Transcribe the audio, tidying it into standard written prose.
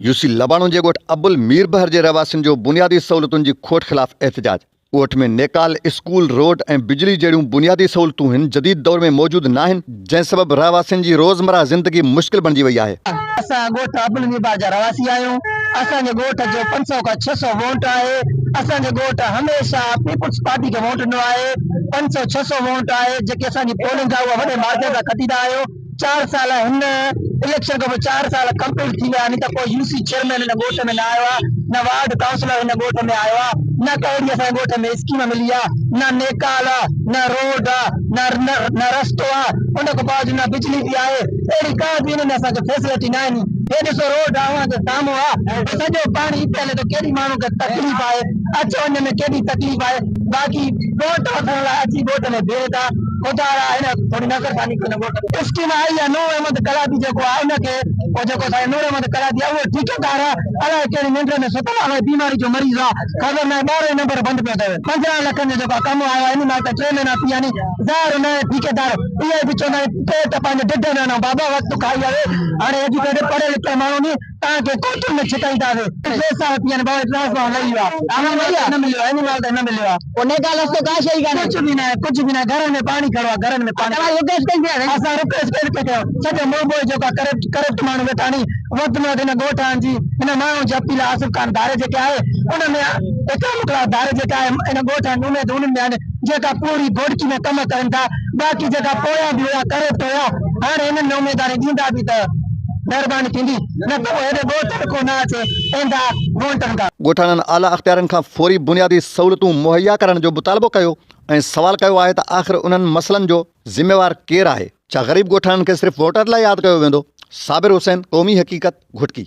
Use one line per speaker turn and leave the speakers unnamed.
UC लबाणो जे ॻोठ अबुल मीर बहर जे रहवासियुनि जो बुनियादी सहूलतुनि जी खोट ख़िलाफ़ एहतजाज। ॻोठ में नेकाल, स्कूल, रोड ऐं बिजली जहिड़ियूं बुनियादी सहूलतूं हिन जदीद दौर में मौजूद न आहिनि, जंहिं सबबि रहवासियुनि जी रोज़मर्रा ज़िंदगी मुश्किल बणिजी वई आहे।
असां ॻोठ अबुल मीर बहर जा रहवासी आहियूं। असांजे ॻोठ जो 500 खां 600 वोट आहे। असांजे ॻोठ हमेशह पीपुल्स पार्टी खे वोट ॾिनो आहे। 500-600 वोट आहे जेके असांजी पोलिंग आहे उहा वॾे मार्जिन सां खटींदा आहियूं। 4 साल हिन इलेक्शन खां पोइ 4 साल कंप्लीट थी विया आहिनि त कोई यूसी चेयरमैन हिन ॻोठ में न आयो आहे, न वार्ड काउंसलर हिन ॻोठ में आयो आहे, न कहिड़ी असांजे ॻोठ में स्कीम मिली आहे, न नेकाल आहे, न रोड आहे, न रस्तो आहे, उन खां बावजूद न बिजली बि आहे। अहिड़ी का बि हिन में असांखे फैसिलिटी न आहिनि। हे ॾिसो रोड आहे जे साम्हूं आहे, सॼो पाणी पहले त केॾी माण्हू खे तकलीफ़ आहे, अच वञ में केॾी तकलीफ़ आहे। बाक़ी वोट वठण लाइ अची ॻोठ में बीहे था, ख़ुदा हिन थोरी नज़रसानी स्कीम आई आहे। नूर अहमद कलादी जेको आहे उनखे जेको असांजो नूर अहमद कलादी आहे उहो ठेकेदार आहे, अलाए कहिड़ी निंड में सुतल आहे, बीमारी जो मरीज़ आहे, ख़बर न आहे 12 नंबर बंदि पियो अथव। 15 लखनि जो जेको कमु आयो आहे इन मां त 3 महीना थी विया आहिनि। ज़ाहिर न ठेकेदार इहे बि चवंदा आहिनि त पंहिंजे ढिढ में न बाबा वक़्तु खाई आहे। हाणे एजुकेटेड पढ़े लिखे माण्हू नी तव्हांखे कोर्टुनि में छिकाईंदासीं। पैसा थी आहिनि बाबा ट्रांसफर लही वियो आहे, न मिलियो आहे, इन महिल त न मिलियो आहे। उन ॻाल्हि रस्तो का शइ कान्हे, कुझु बि न आहे, कुझु बि न आहे। घरनि में पाणी खड़ो आहे, घरनि में पाणी। असां रिक्वेस्ट कयो सॼो मोबो जेको करप्ट माण्हू वेठा नी वधि में वधि हिन ॻोठनि जी हिन माण्हू जी अपील आसिफ खान धारे जेके आहे उन में एकाम धारे जेका आहे हिन ॻोठनि उमेद उन्हनि में आहिनि जेका पूरी घोड़की में कम कनि था। बाक़ी जेका पोयां बि हुया करप्ट हुया, हाणे हिननि में उमेदवारी ॾींदा बि त महिरबानी थींदी, न त हेॾे ॻोठनि को न अचे ईंदा वोटनि खां।
ॻोठाणनि आला अख़्तियारनि खां फौरी बुनियादी सहूलतूं मुहैया करण जो मुतालबो कयो ऐं सवाल कयो आहे त आख़िर उन्हनि मसइलनि जो ज़िम्मेवार केरु आहे? छा ग़रीब ॻोठाणनि खे सिर्फ़ु वोटर लाइ यादि कयो वेंदो? साबिर हुसैन, क़ौमी हक़ीक़त, घुटकी।